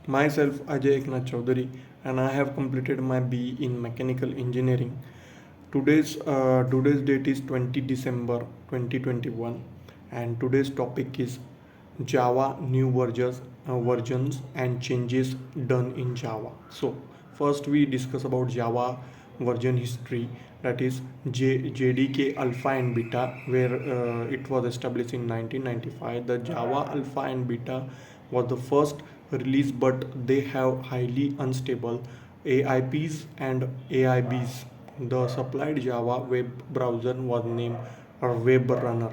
Myself, Ajay Eknath Chaudhary, and I have completed my BE in Mechanical Engineering. Today's date is 20 December 2021, and today's topic is Java new versions and changes done in Java. So, first we discuss about Java version history, that is JDK Alpha and Beta, where it was established in 1995. The Java Alpha and Beta was the first release, but they have highly unstable AIPs and AIBs. The supplied Java web browser was named Web Runner.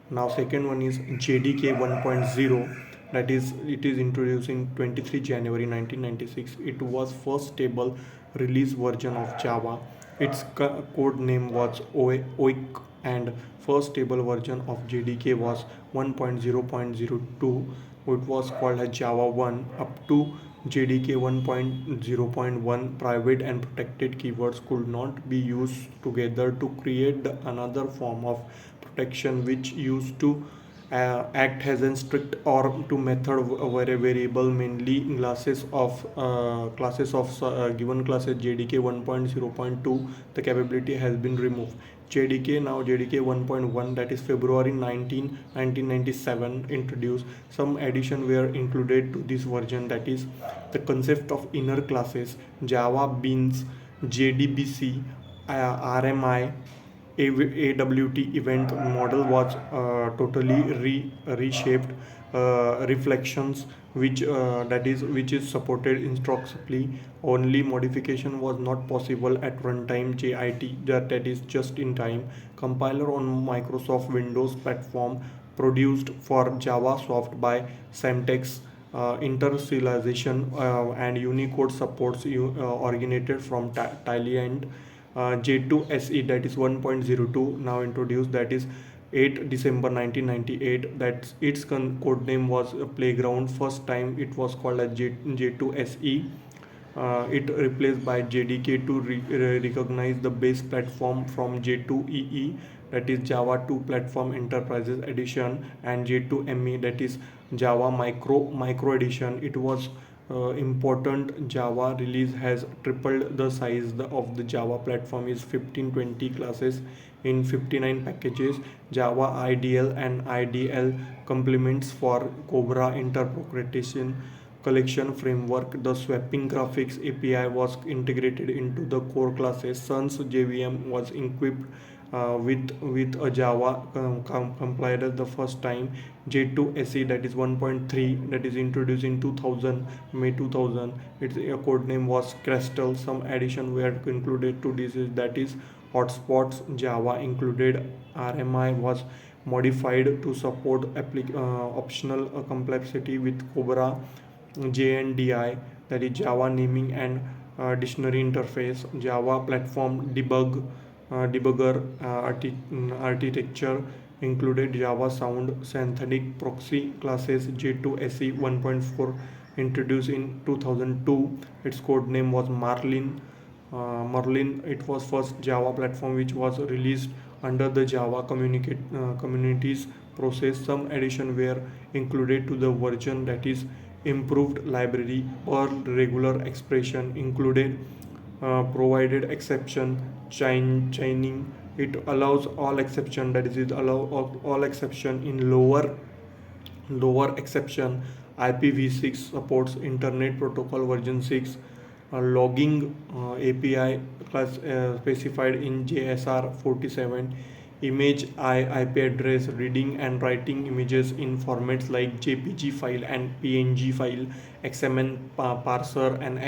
Now second one is JDK 1.0, that is it is introduced in 23 January 1996. It was first stable release version of Java. Its code name was OIC, and first stable version of JDK was 1.0.02. It was called as Java 1 up to JDK 1.0.1. Private and protected keywords could not be used together to create another form of protection, which used to act as a strict or to method where a variable mainly classes of given classes JDK 1.0.2. The capability has been removed. JDK 1.1, that is February 19 1997 introduced. Some addition were included to this version, that is the concept of inner classes, Java Beans, JDBC, RMI, AWT event model was totally reshaped. Reflections, which is supported instructively. Only modification was not possible at runtime. JIT, that is just in time compiler on Microsoft Windows platform, produced for JavaSoft by Semtex. Interstitialization and Unicode supports originated from Thailand. J2 SE, that is 1.02, now introduced, that is 8 December 1998. That its code name was Playground. First time it was called as J2 SE. It replaced by JDK to recognize the base platform from J2EE, that is Java 2 Platform Enterprises Edition, and J2ME, that is Java Micro Edition. It was important. Java release has tripled the size of the Java platform is 1520 classes in 59 packages. Java IDL and IDL complements for Cobra interpretation collection framework. The swapping graphics API was integrated into the core classes. Suns JVM was equipped with a Java compiler the first time. J2 SE, that is 1.3, that is introduced in 2000, May 2000. Its code name was Crystal. Some addition were included to this, that is hotspots. Java included RMI was modified to support optional complexity with Cobra. JNDI, that is Java naming and dictionary interface. Java platform debugger architecture included Java Sound synthetic proxy classes. J2 SE 1.4 introduced in 2002. Its code name was Marlin. Merlin, it was first Java platform which was released under the Java communities process. Some addition were included to the version, that is improved library. Perl regular expression included provided exception chaining. It allows all exception, that is it allow all exception in lower exception. IPv6 supports Internet Protocol version 6. Logging API class specified in JSR 47. Image IP address reading and writing images in formats like JPG file and PNG file. XML parser and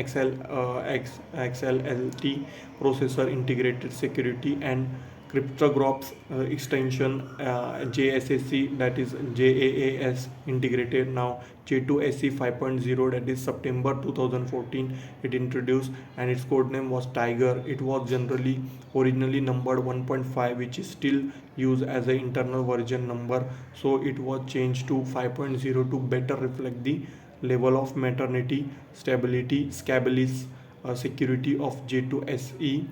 XLLT processor integrated security and cryptograph extension. JSSC, that is JAAS integrated. Now J2SE 5.0, that is September 2014 it introduced, and its code name was Tiger. It was originally numbered 1.5, which is still used as an internal version number, so it was changed to 5.0 to better reflect the level of maternity stability scabilis security of J2SE.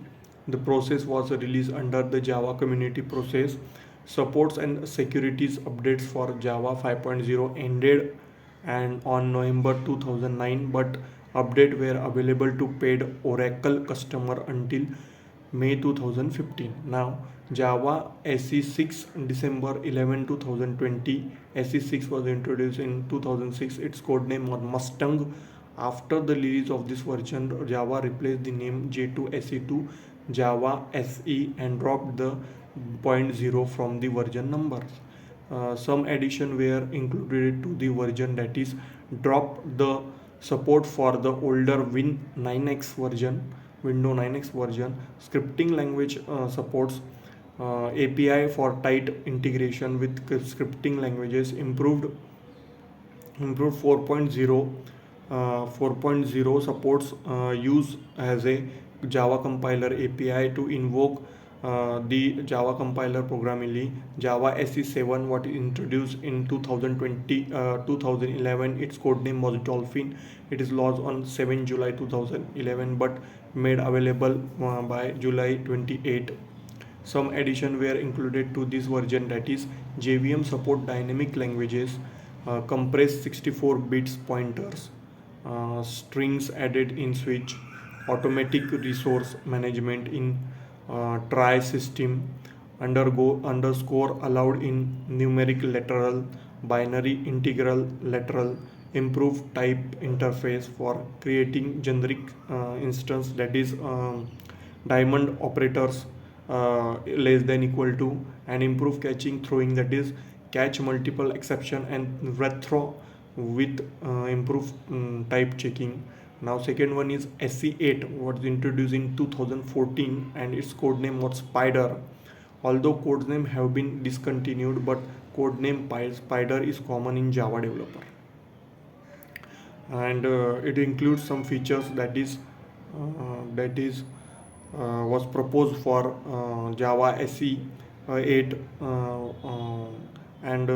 The process was released under the Java community process. Supports and securities updates for Java 5.0 ended and on November 2009, but update were available to paid Oracle customer until May 2015. Now Java SE6 December 11 2020. SE6 was introduced in 2006. Its codename was Mustang. After the release of this version, Java replaced the name J2 SE2 Java SE and dropped the point 0 from the version numbers. Some addition were included to the version, that is drop the support for the older Win 9x version, Windows 9x version. Scripting language supports API for tight integration with scripting languages. Improved 4.0. 4.0 supports use as a Java compiler API to invoke the Java compiler programmably. Java SE7 was introduced in 2011. Its codename was Dolphin. It is launched on 7 July 2011 but made available by July 28. Some addition were included to this version, that is JVM support dynamic languages, compressed 64 bits pointers, strings added in switch, automatic resource management in try system, underscore allowed in numeric lateral, binary integral lateral, improved type interface for creating generic instance, that is diamond operators less than equal to, and improve catching throwing, that is catch multiple exception and retro with improved type checking. Now second one is SE8 was introduced in 2014 and its codename was Spider. Although codename have been discontinued, but codename Spider is common in Java developer, and it includes some features that is was proposed for Java SE 8 and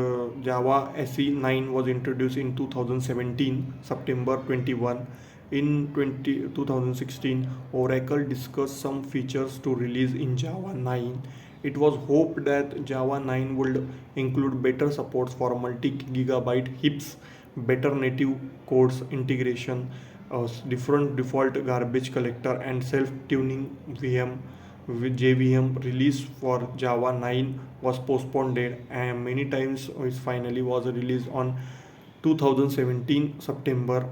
Java SE 9 was introduced in 2017 September 21. In 2016, Oracle discussed some features to release in Java 9. It was hoped that Java 9 would include better supports for multi-gigabyte heaps, better native codes integration, different default garbage collector, and self-tuning VM. With JVM release for Java 9 was postponed and many times it finally was released on 2017 September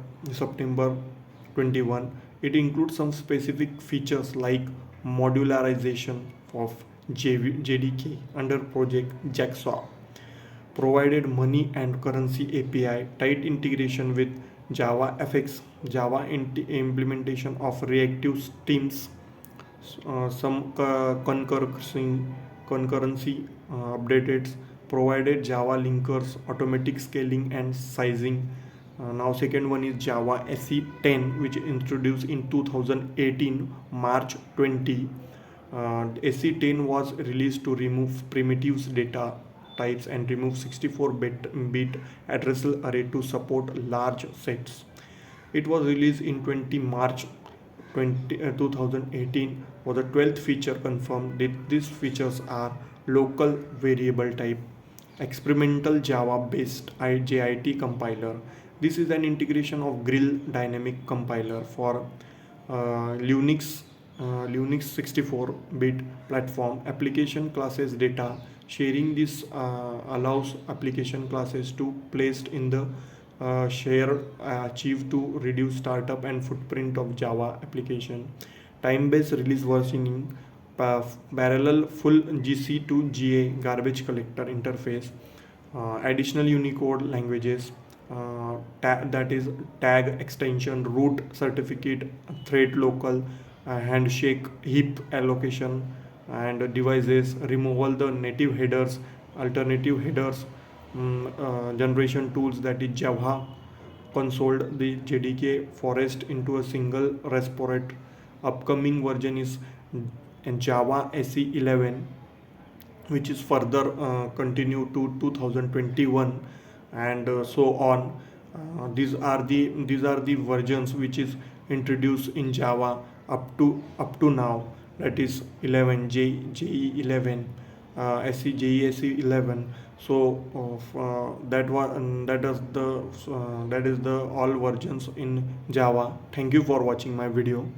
21. It includes some specific features like modularization of JDK under project Jaxaw, provided money and currency API, tight integration with JavaFX, Java implementation of reactive streams, some concurrency updated, provided Java linkers, automatic scaling and sizing. Now second one is Java SE 10, which introduced in 2018 March 20. SE 10 was released to remove primitives data types and remove 64-bit addressable array to support large sets. It was released in 20 March 2018. For the 12th feature confirmed, these features are local variable type, experimental Java based JIT compiler. This is an integration of Grill dynamic compiler for Linux 64-bit platform. Application classes data sharing. This allows application classes to placed in the share achieved to reduce startup and footprint of Java application. Time-based release versioning, parallel full GC to GA garbage collector interface, additional Unicode languages, that is tag extension, root certificate, thread local, handshake, heap allocation, and devices, removal the native headers, alternative headers, generation tools, that is Java console the JDK forest into a single repository. Upcoming version is Java SE 11, which is further continue to 2021 and so on. These are the versions which is introduced in Java up to now, that is 11 JE 11, SE JE SE 11. So that is the all versions in Java. Thank you for watching my video.